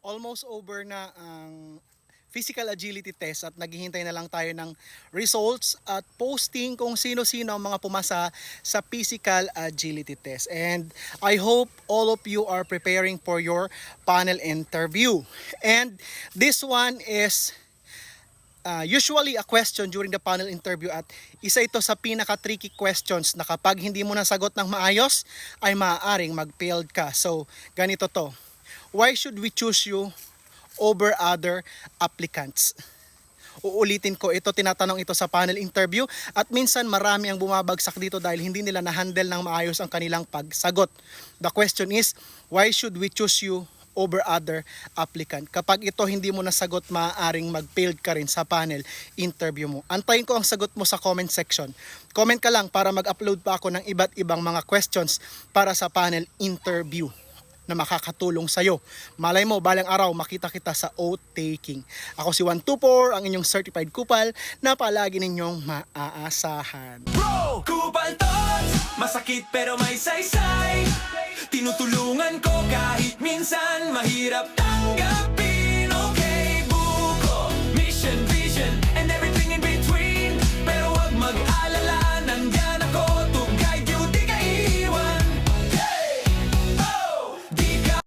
almost over na ang physical agility test at naghihintay na lang tayo ng results at posting kung sino-sino ang mga pumasa sa physical agility test. And I hope all of you are preparing for your panel interview. And this one is usually a question during the panel interview at isa ito sa pinaka-tricky questions na kapag hindi mo nasagot ng maayos ay maaaring mag-failed ka. So, ganito to. Why should we choose you over other applicants? Uulitin ko, ito tinatanong ito sa panel interview at minsan marami ang bumabagsak dito dahil hindi nila na-handle ng maayos ang kanilang pagsagot. The question is, why should we choose you over other applicant? Kapag ito hindi mo nasagot, maaaring mag-failed ka rin sa panel interview mo. Antayin ko ang sagot mo sa comment section. Comment ka lang para mag-upload pa ako ng iba't ibang mga questions para sa panel interview na makakatulong sa'yo. Malay mo, balang araw makita kita sa oath taking. Ako si 124, ang inyong certified kupal na palagi ninyong maaasahan. Bro, kupal tots, masakit pero may saysay. Tinutulungan ko kahit minsan mahirap tanggap.